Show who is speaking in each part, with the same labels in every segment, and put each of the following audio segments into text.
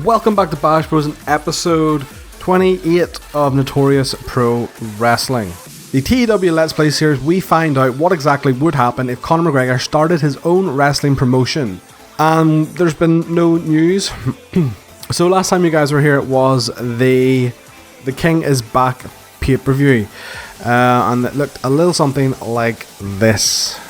Speaker 1: Welcome back to Bash Bros in episode 28 of Notorious Pro Wrestling. The TEW Let's Play series, we find out what exactly would happen if Conor McGregor started his own wrestling promotion. And there's been no news. So last time you guys were here, it was the King is Back pay-per-view. And it looked a little something like this.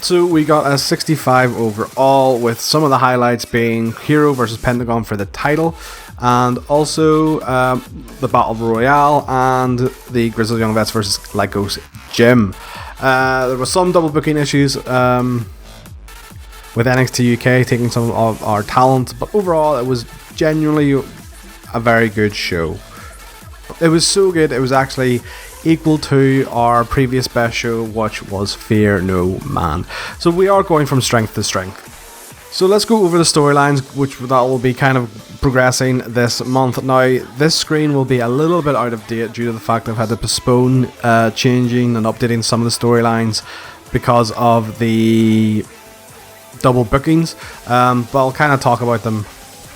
Speaker 1: So we got a 65 overall, with some of the highlights being Hero versus Pentagon for the title, and also the Battle Royale and the Grizzled Young Vets versus Lycos Gym. There was some double booking issues with NXT UK taking some of our talent, but overall it was genuinely a very good show. It was so good, it was actually equal to our previous best show, which was Fear No Man. So we are going from strength to strength. So let's go over the storylines, that will be kind of progressing this month. Now, this screen will be a little bit out of date due to the fact I've had to postpone changing and updating some of the storylines because of the double bookings, but I'll kind of talk about them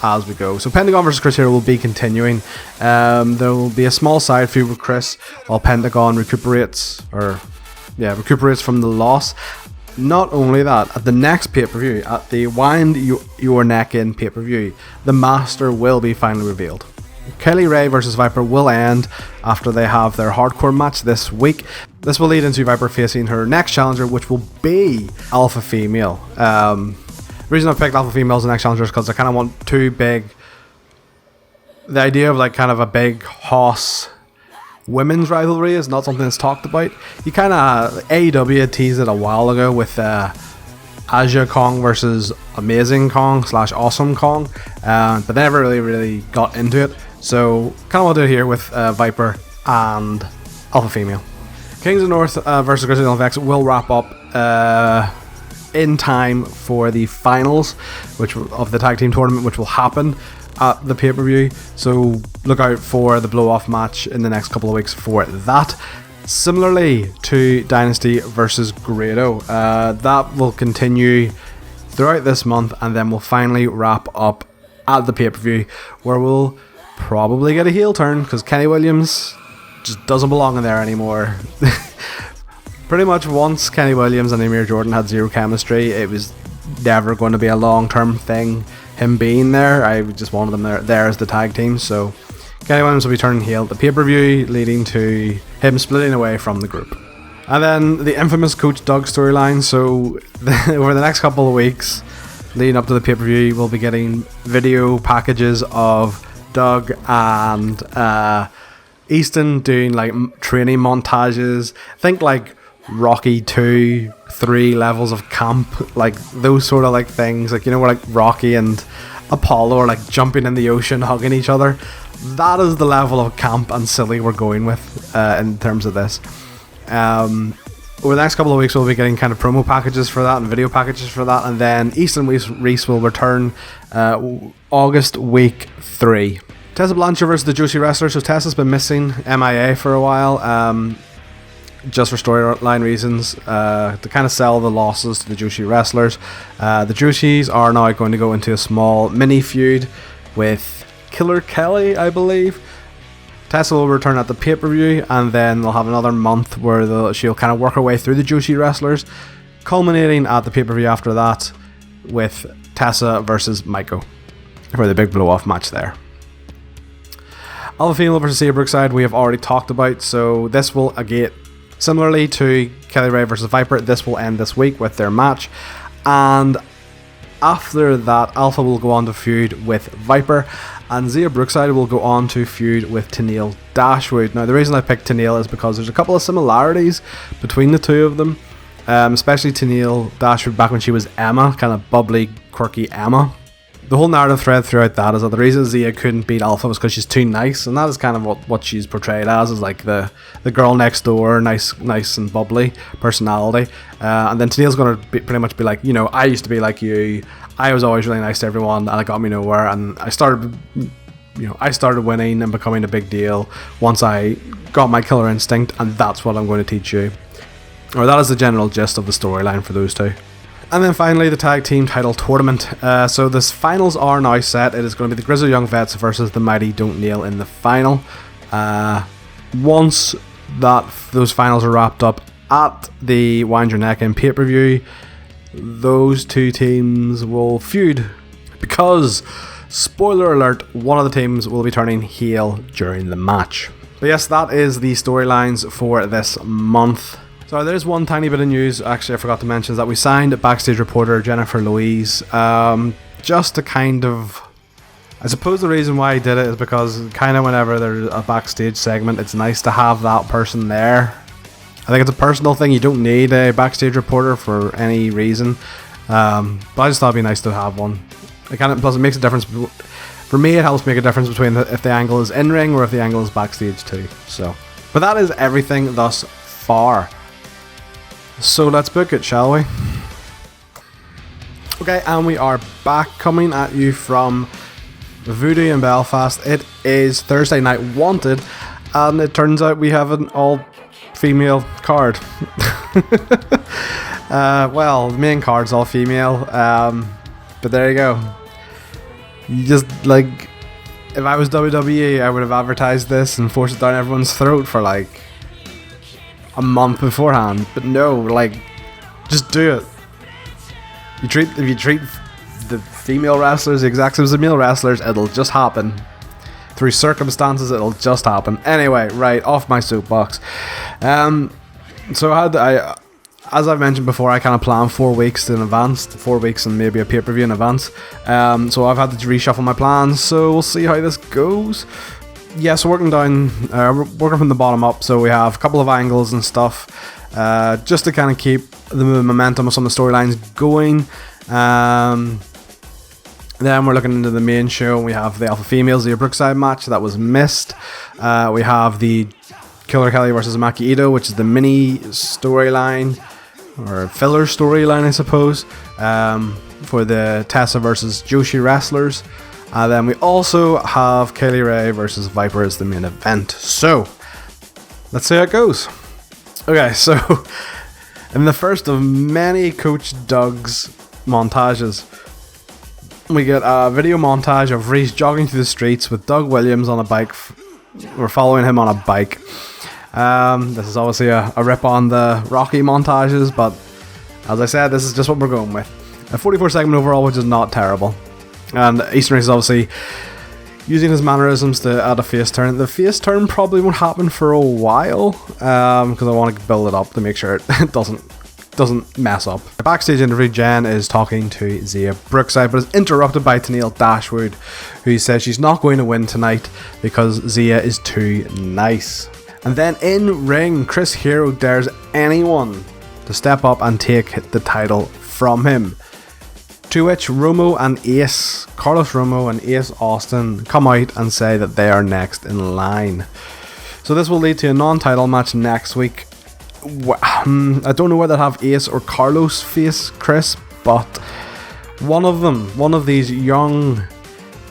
Speaker 1: as we go. So Pentagon versus Chris Hero will be continuing. There will be a small side feud with Chris while Pentagon recuperates from the loss. Not only that, at the next pay-per-view, at the Wind Your Neck In pay-per-view, the Master will be finally revealed. Kelly Ray versus Viper will end after they have their hardcore match this week. This will lead into Viper facing her next challenger, which will be Alpha Female. The reason I picked Alpha Female as the next challenger is because I kind of want two big... The idea of like kind of a big Hoss women's rivalry is not something that's talked about. You kind of... AEW teased it a while ago with Aja Kong versus Amazing Kong / Awesome Kong, but they never really got into it. So kind of want to do it here with Viper and Alpha Female. Kings of North versus Grizzled Young Vets will wrap up in time for the finals of the tag team tournament, which will happen at the pay-per-view. So look out for the blow-off match in the next couple of weeks for that. Similarly to Dynasty versus Grado, that will continue throughout this month, and then we'll finally wrap up at the pay-per-view, where we'll probably get a heel turn because Kenny Williams just doesn't belong in there anymore. Pretty much once Kenny Williams and Amir Jordan had zero chemistry, it was never going to be a long-term thing, him being there. I just wanted them there as the tag team. So Kenny Williams will be turning heel at the pay-per-view, leading to him splitting away from the group. And then the infamous Coach Doug storyline. So over the next couple of weeks leading up to the pay-per-view, we'll be getting video packages of Doug and Easton doing like training montages. Think like Rocky 2, 3 levels of camp, like those sort of like things, like, you know, where like Rocky and Apollo are like jumping in the ocean, hugging each other. That is the level of camp and silly we're going with in terms of this. Over the next couple of weeks we'll be getting kind of promo packages for that and video packages for that, and then Easton Reese will return August week 3. Tessa Blanchard versus the Joshi Wrestler. So Tessa's been missing, MIA for a while, just for storyline reasons, to kind of sell the losses to the Joshi Wrestlers. The Joshis are now going to go into a small mini feud with Killer Kelly, I believe. Tessa will return at the pay-per-view, and then they'll have another month where she'll kind of work her way through the Joshi Wrestlers, culminating at the pay-per-view after that with Tessa versus Maiko for the big blow-off match there. Alpha Female versus Sia Brookside we have already talked about, so this will again, similarly to Kelly Ray versus Viper, this will end this week with their match, and after that Alpha will go on to feud with Viper, and Zia Brookside will go on to feud with Tenille Dashwood. Now the reason I picked Tenille is because there's a couple of similarities between the two of them, especially Tenille Dashwood back when she was Emma, kind of bubbly, quirky Emma. The whole narrative thread throughout that is that the reason Zia couldn't beat Alpha was because she's too nice, and that is kind of what she's portrayed as, is like the girl next door, nice and bubbly personality. And then Tenille's going to pretty much be like, you know, I used to be like you, I was always really nice to everyone, and it got me nowhere, and I started winning and becoming a big deal once I got my killer instinct, and that's what I'm going to teach you. Or that is the general gist of the storyline for those two. And then finally, the tag team title tournament. So the finals are now set. It is going to be the Grizzled Young Vets versus the Mighty Don't Kneel in the final. Once those finals are wrapped up at the Wind Your Neck In pay-per-view, those two teams will feud. Because, spoiler alert, one of the teams will be turning heel during the match. But yes, that is the storylines for this month. So there's one tiny bit of news, actually I forgot to mention, is that we signed backstage reporter Jennifer Louise, just to kind of, I suppose the reason why I did it is because kind of whenever there's a backstage segment, it's nice to have that person there. I think it's a personal thing, you don't need a backstage reporter for any reason, but I just thought it'd be nice to have one. Plus it makes a difference, for me it helps make a difference between if the angle is in-ring or if the angle is backstage too. So, but that is everything thus far. So let's book it, shall we? Okay, and we are back, coming at you from Voodoo in Belfast. It is Thursday Night Wanted, and it turns out we have an all-female card. Well, the main card's all-female, but there you go. You just, like, if I was WWE, I would have advertised this and forced it down everyone's throat for, like, a month beforehand, but no, like, just do it. If you treat the female wrestlers the exact same as the male wrestlers, it'll just happen. Through circumstances, it'll just happen. Anyway, right, off my soapbox. So as I've mentioned before, I kind of plan 4 weeks in advance, 4 weeks and maybe a pay-per-view in advance. So I've had to reshuffle my plans, so we'll see how this goes. Yeah, so working from the bottom up, so we have a couple of angles and stuff, just to kind of keep the momentum of some of the storylines going. Then we're looking into the main show, and we have the Alpha Females, the Brookside match that was missed. We have the Killer Kelly versus Maki Ito, which is the mini storyline, or filler storyline, I suppose, for the Tessa versus Joshi wrestlers. Then we also have Kaylee Ray versus Viper as the main event. So, let's see how it goes. Okay, so, in the first of many Coach Doug's montages, we get a video montage of Reese jogging through the streets with Doug Williams on a bike. We're following him on a bike. This is obviously a rip on the Rocky montages, but as I said, this is just what we're going with. A 44 segment overall, which is not terrible. And Eastern Reese is obviously using his mannerisms to add a face turn. The face turn probably won't happen for a while, because I want to build it up to make sure it doesn't mess up. The backstage interview, Jen is talking to Zia Brookside, but is interrupted by Tennille Dashwood, who says she's not going to win tonight because Zia is too nice. And then in ring, Chris Hero dares anyone to step up and take the title from him. To which Carlos Romo and Ace Austin come out and say that they are next in line. So this will lead to a non-title match next week. I don't know whether to have Ace or Carlos face Chris, but one of these young,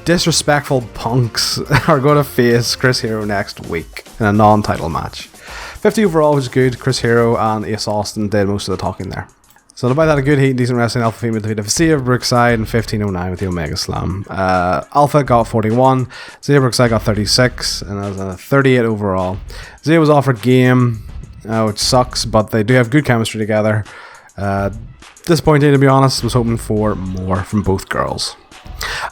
Speaker 1: disrespectful punks are going to face Chris Hero next week in a non-title match. 50 overall was good. Chris Hero and Ace Austin did most of the talking there. So the Bite had a good heat and decent wrestling. Alpha Female defeated Zia Brookside in 15:09 with the Omega Slam. Alpha got 41, Zia Brookside got 36, and that was a 38 overall. Zia was offered game, which sucks, but they do have good chemistry together. Disappointing, to be honest. Was hoping for more from both girls.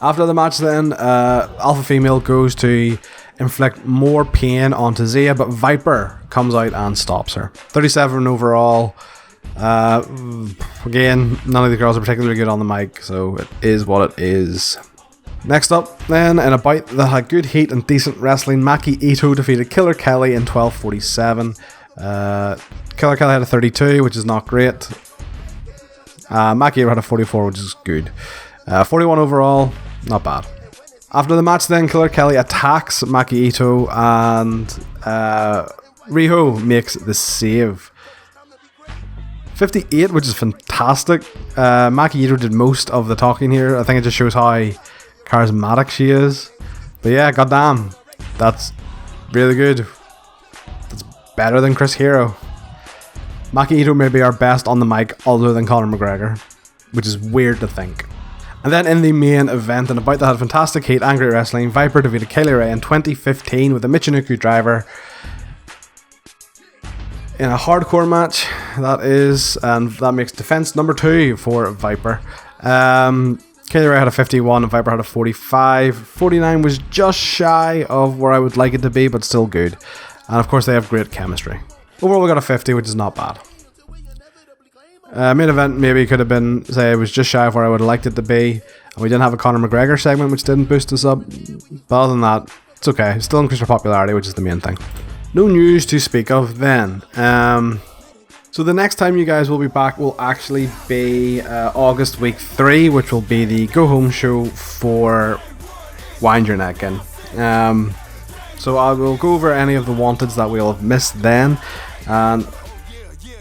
Speaker 1: After the match then, Alpha Female goes to inflict more pain onto Zia, but Viper comes out and stops her. 37 overall. Again, none of the girls are particularly good on the mic, so it is what it is. Next up then, in a bout that had good heat and decent wrestling, Maki Ito defeated Killer Kelly in 12:47. Killer Kelly had a 32, which is not great. Maki Ito had a 44, which is good. 41 overall, not bad. After the match then, Killer Kelly attacks Maki Ito, and Riho makes the save. 58, which is fantastic. Maki Ito did most of the talking here. I think it just shows how charismatic she is. But yeah, goddamn, that's really good. That's better than Chris Hero. Maki Ito may be our best on the mic, other than Conor McGregor. which is weird to think. And then in the main event, and about that had fantastic heat, Angry Wrestling, Viper defeated Kaylee Ray in 2015 with a Michinoku driver in a hardcore match, that is, and that makes defense number 2 for Viper. Kaylee Ray had a 51 and Viper had a 45. 49 was just shy of where I would like it to be, but still good. And of course they have great chemistry. Overall we got a 50, which is not bad. Main event maybe could have been, say, it was just shy of where I would have liked it to be. And we didn't have a Conor McGregor segment, which didn't boost us up. But other than that, it's okay. It still increased our popularity, which is the main thing. No news to speak of then. So the next time you guys will be back will actually be August week 3, which will be the go home show for Wind Your Neck In. So I will go over any of the wanteds that we'll have missed then. And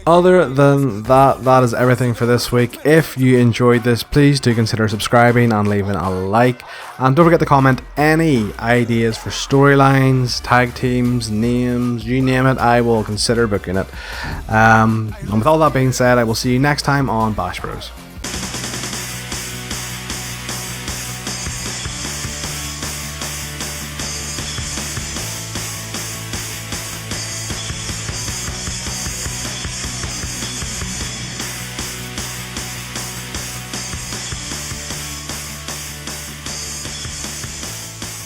Speaker 1: other than that, that is everything for this week. If you enjoyed this, please do consider subscribing and leaving a like. And don't forget to comment any ideas for storylines, tag teams, names, you name it, I will consider booking it. And with all that being said, I will see you next time on Bash Bros.